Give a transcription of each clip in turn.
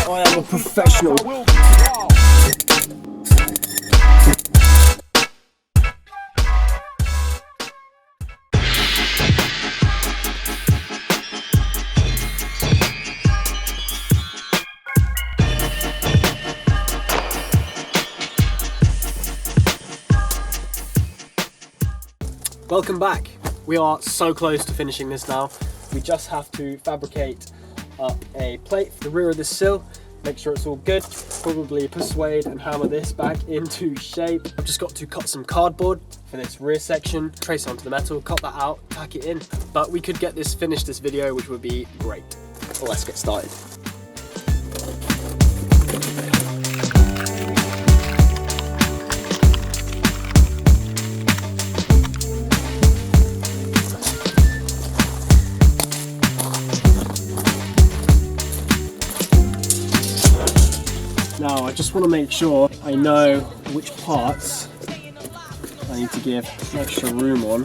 I am a professional. Welcome back. We are so close to finishing this now. We just have to fabricate up a plate for the rear of the sill, make sure it's all good, probably persuade and hammer this back into shape. I've just got to cut some cardboard for this rear section, trace onto the metal, cut that out, tack it in. But we could get this finished this video, which would be great. So let's get started. Now I just want to make sure I know which parts I need to give extra room on,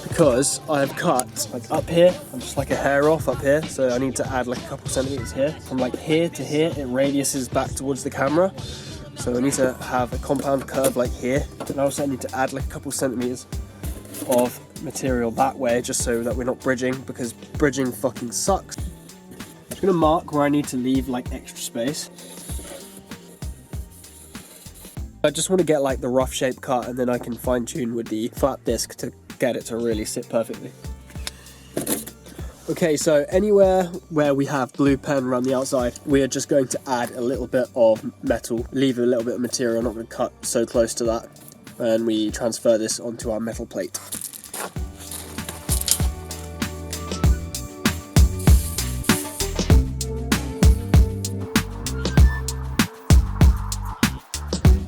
because I have cut like up here, I'm just like a hair off up here, so I need to add like a couple centimeters here. From like here to here it radiuses back towards the camera, so I need to have a compound curve like here, and I also need to add like a couple centimeters of material that way, just so that we're not bridging, because bridging fucking sucks. I'm gonna mark where I need to leave like extra space. I just want to get like the rough shape cut, and then I can fine tune with the flat disc to get it to really sit perfectly. Okay, so anywhere where we have blue pen around the outside, we are just going to add a little bit of metal, leave a little bit of material, not going to cut so close to that, and we transfer this onto our metal plate.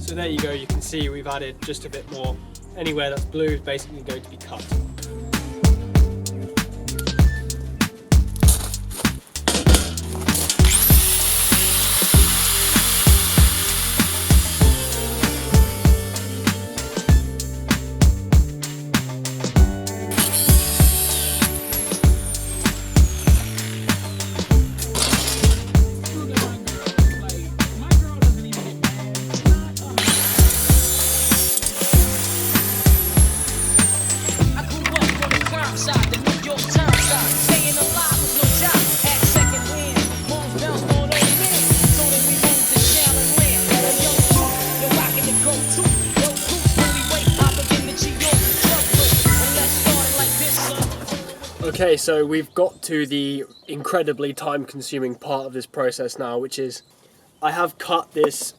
So there you go, you can see we've added just a bit more. Anywhere that's blue is basically going to be cut. Okay, so we've got to the incredibly time-consuming part of this process now, which is I have cut this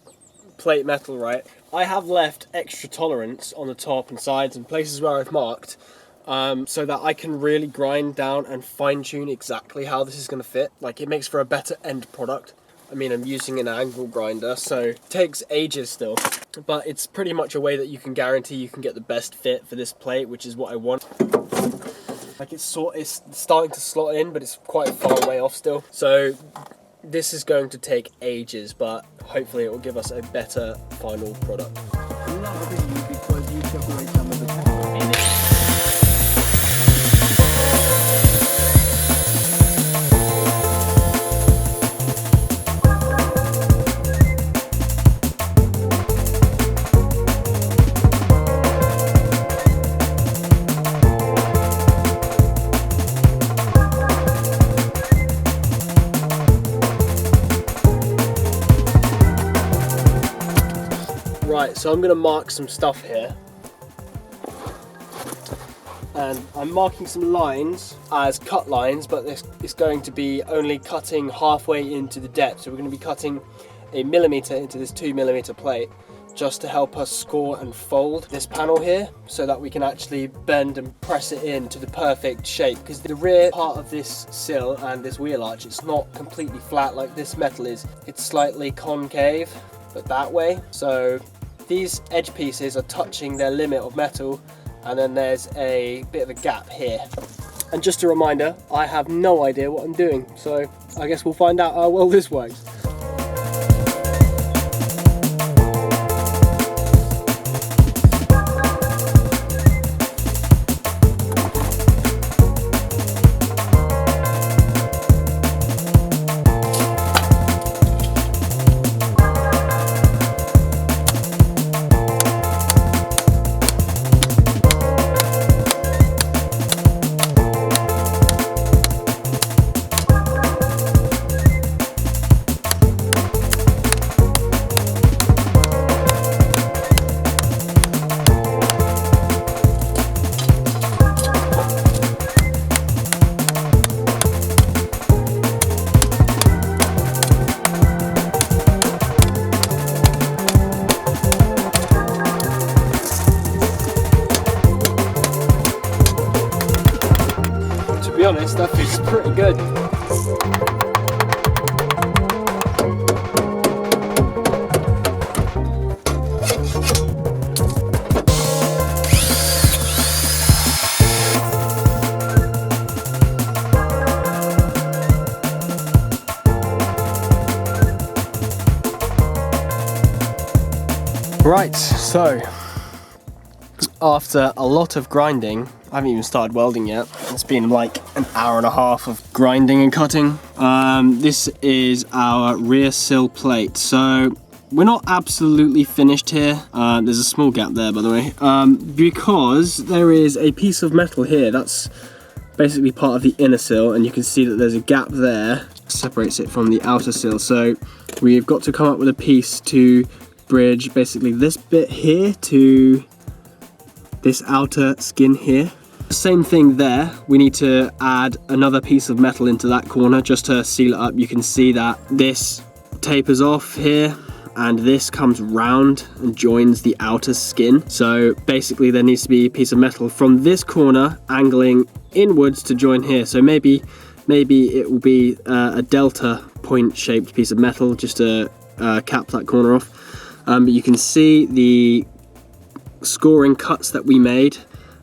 plate metal, right? I have left extra tolerance on the top and sides and places where I've marked, so that I can really grind down and fine-tune exactly how this is going to fit. Like, it makes for a better end product. I mean, I'm using an angle grinder, so it takes ages still, but it's pretty much a way that you can guarantee you can get the best fit for this plate, which is what I want. Like, it's starting to slot in, but it's quite far away off still. So this is going to take ages, but hopefully it will give us a better final product. Right, so I'm going to mark some stuff here, and I'm marking some lines as cut lines, but this is going to be only cutting halfway into the depth, so we're going to be cutting a millimeter into this 2mm plate just to help us score and fold this panel here, so that we can actually bend and press it in to the perfect shape, because the rear part of this sill and this wheel arch, it's not completely flat like this metal is, it's slightly concave, but that way. So these edge pieces are touching their limit of metal, and then there's a bit of a gap here. And just a reminder, I have no idea what I'm doing, so I guess we'll find out how well this works. It's pretty good. Right, so after a lot of grinding, I haven't even started welding yet. It's been like an hour and a half of grinding and cutting. This is our rear sill plate. So we're not absolutely finished here. There's a small gap there, by the way, because there is a piece of metal here that's basically part of the inner sill, and you can see that there's a gap there, separates it from the outer sill. So we've got to come up with a piece to bridge basically this bit here to this outer skin here. Same thing there, we need to add another piece of metal into that corner just to seal it up. You can see that this tapers off here and this comes round and joins the outer skin. So basically there needs to be a piece of metal from this corner angling inwards to join here. So maybe it will be a delta point shaped piece of metal just to cap that corner off. But you can see the scoring cuts that we made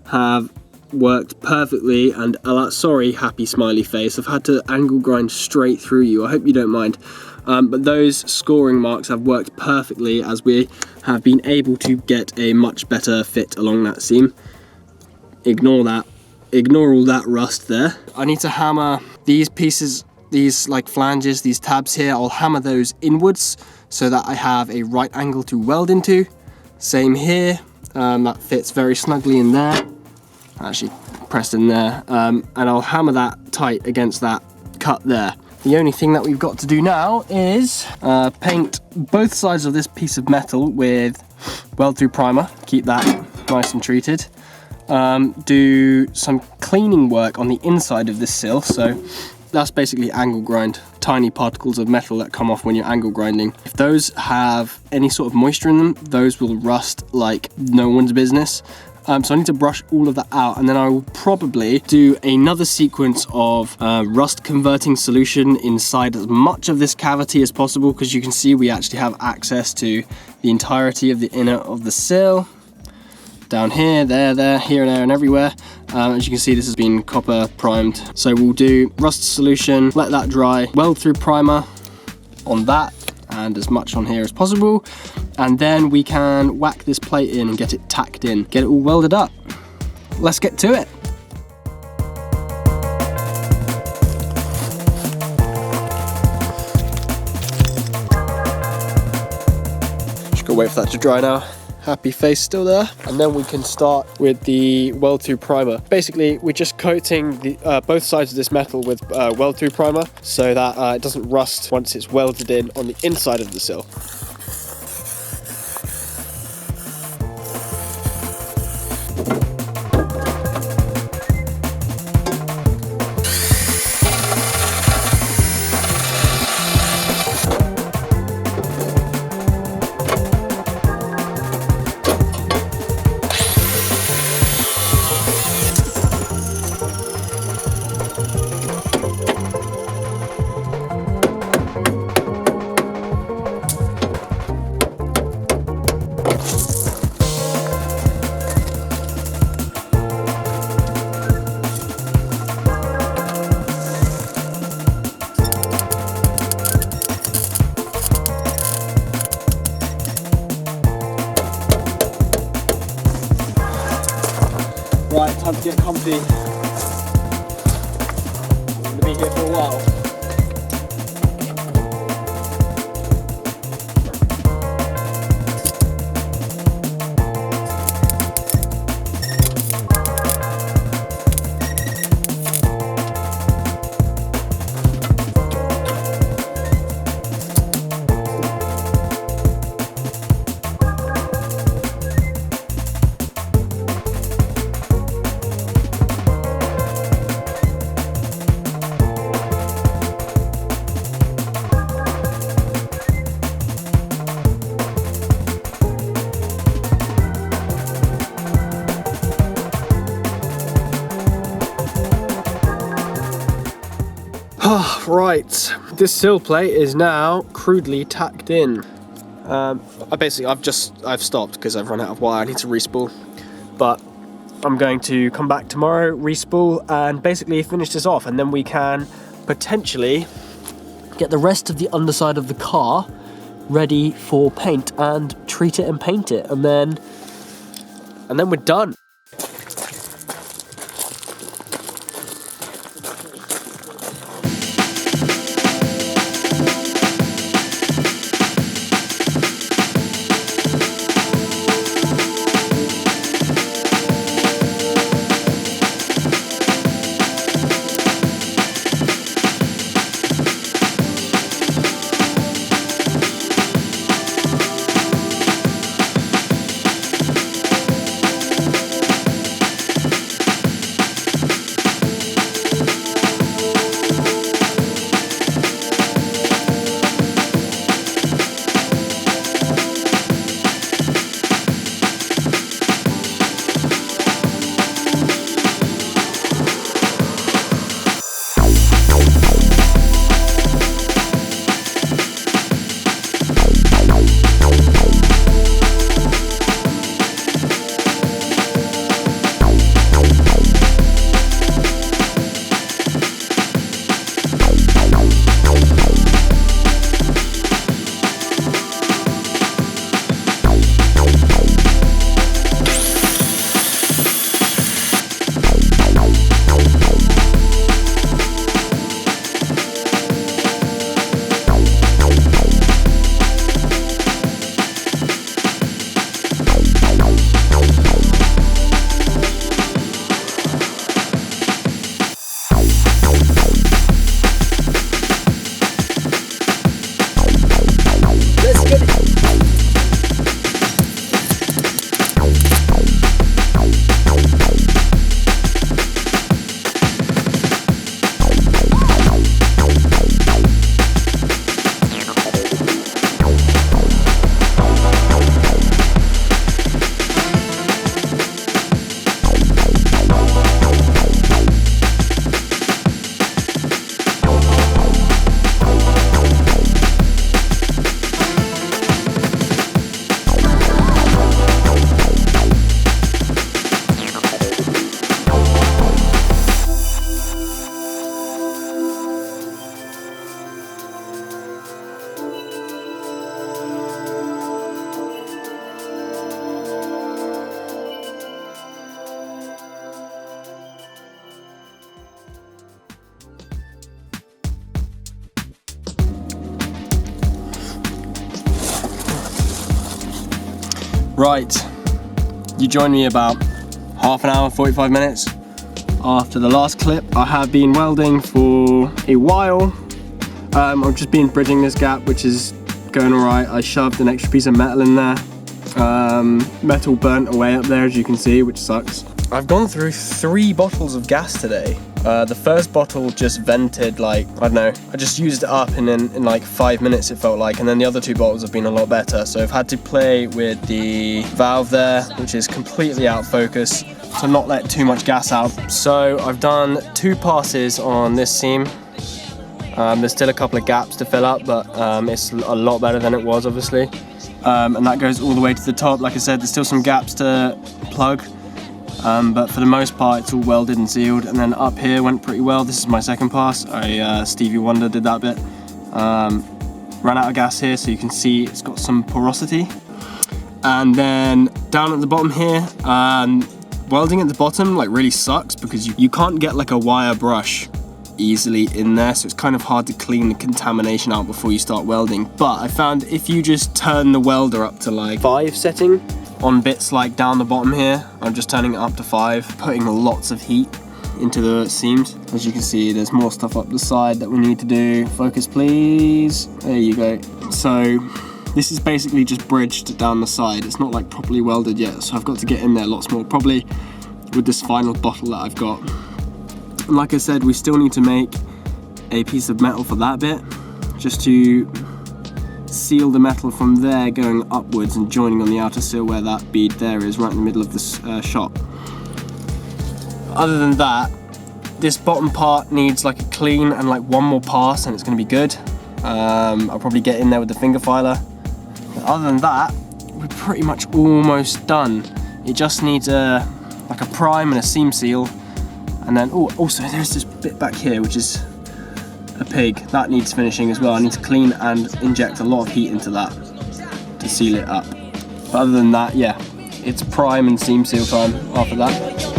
have worked perfectly, and sorry, happy smiley face, I've had to angle grind straight through you, I hope you don't mind. But those scoring marks have worked perfectly as we have been able to get a much better fit along that seam. Ignore all that rust there. I need to hammer these pieces, these like flanges, these tabs here, I'll hammer those inwards so that I have a right angle to weld into. Same here, that fits very snugly in there, actually pressed in there, and I'll hammer that tight against that cut there. The only thing that we've got to do now is paint both sides of this piece of metal with weld through primer, keep that nice and treated. Do some cleaning work on the inside of this sill, so that's basically angle grind, tiny particles of metal that come off when you're angle grinding. If those have any sort of moisture in them, those will rust like no one's business. So I need to brush all of that out, and then I will probably do another sequence of rust converting solution inside as much of this cavity as possible, because you can see we actually have access to the entirety of the inner of the sill. Down here, there, here and there and everywhere. As you can see, this has been copper primed. So we'll do rust solution, let that dry, weld through primer on that, and as much on here as possible. And then we can whack this plate in and get it tacked in, get it all welded up. Let's get to it. Just gotta wait for that to dry now. Happy face still there, and then we can start with the weld through primer. Basically, we're just coating the both sides of this metal with weld through primer so that it doesn't rust once it's welded in on the inside of the sill. Right, time to get comfy. I'm gonna be here for a while. Right, this sill plate is now crudely tacked in. I've stopped because I've run out of wire. I need to respool, but I'm going to come back tomorrow, respool, and basically finish this off, and then we can potentially get the rest of the underside of the car ready for paint and treat it and paint it, and then we're done. Right, you joined me about half an hour, 45 minutes after the last clip. I have been welding for a while. I've just been bridging this gap, which is going alright. I shoved an extra piece of metal in there. Metal burnt away up there, as you can see, which sucks. I've gone through 3 bottles of gas today. The first bottle just vented, like, I don't know, I just used it up and in like 5 minutes it felt like, and then the other 2 bottles have been a lot better. So I've had to play with the valve there, which is completely out of focus, to not let too much gas out. So I've done 2 passes on this seam. There's still a couple of gaps to fill up, but it's a lot better than it was, obviously. And that goes all the way to the top. Like I said, there's still some gaps to plug. But for the most part it's all welded and sealed, and then up here went pretty well. This is my second pass. Stevie Wonder did that bit. Ran out of gas here, so you can see it's got some porosity. And then down at the bottom here, welding at the bottom like really sucks because you can't get like a wire brush easily in there, so it's kind of hard to clean the contamination out before you start welding. But I found if you just turn the welder up to like 5 setting on bits like down the bottom here, I'm just turning it up to 5, putting lots of heat into the seams. As you can see, there's more stuff up the side that we need to do. Focus please, there you go. So this is basically just bridged down the side. It's not like properly welded yet, so I've got to get in there lots more, probably with this final bottle that I've got. And like I said, we still need to make a piece of metal for that bit, just to seal the metal from there going upwards and joining on the outer sill where that bead there is, right in the middle of this shop. Other than that, This bottom part needs like a clean and like one more pass and it's gonna be good. I'll probably get in there with the finger filer. But other than that, we're pretty much almost done. It just needs like a prime and a seam seal. And then, oh, also there's this bit back here, which is a pig. That needs finishing as well. I need to clean and inject a lot of heat into that to seal it up. But other than that, yeah, it's prime and seam seal time after that.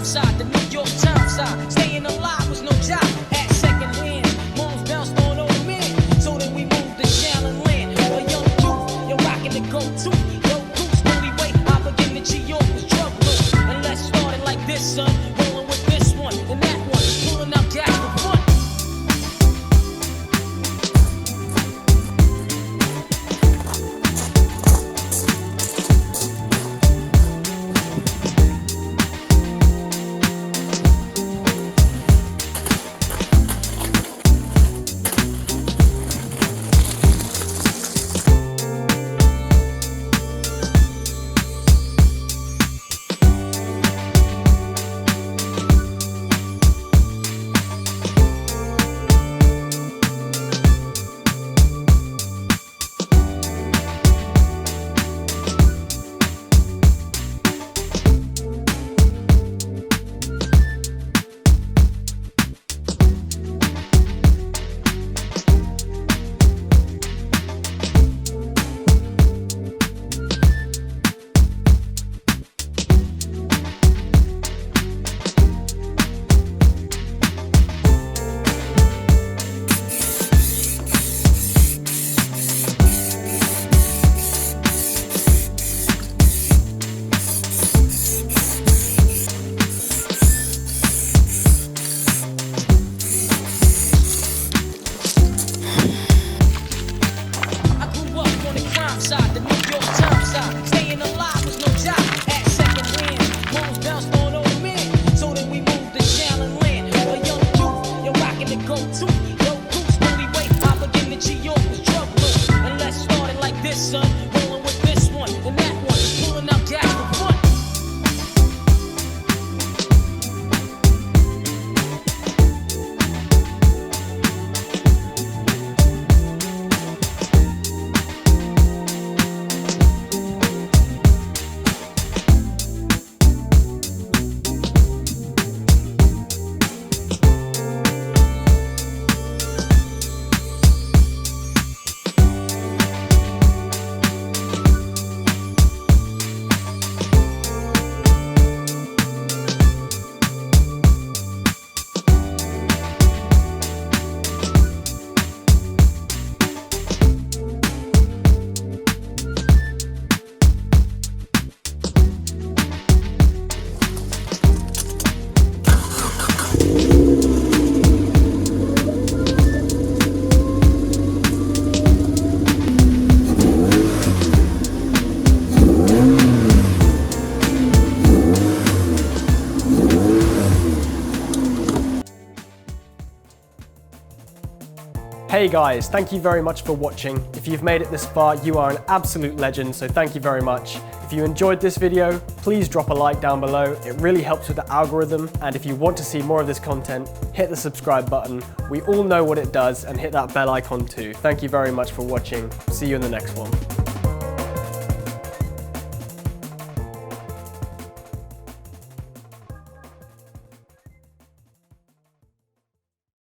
Side, the New York Times side. Staying alive was no job at second hand. Moms bounced on old men, so then we moved to Shallon Land. A young youth, you're rocking the go-to. Yo, Goose, only way I begin to G York was trouble. And let's start it like this, son. Rolling with this one and that one, pulling out gas for fun. Hey guys, thank you very much for watching. If you've made it this far, you are an absolute legend, so thank you very much. If you enjoyed this video, please drop a like down below. It really helps with the algorithm, and if you want to see more of this content, hit the subscribe button. We all know what it does, and hit that bell icon too. Thank you very much for watching. See you in the next one.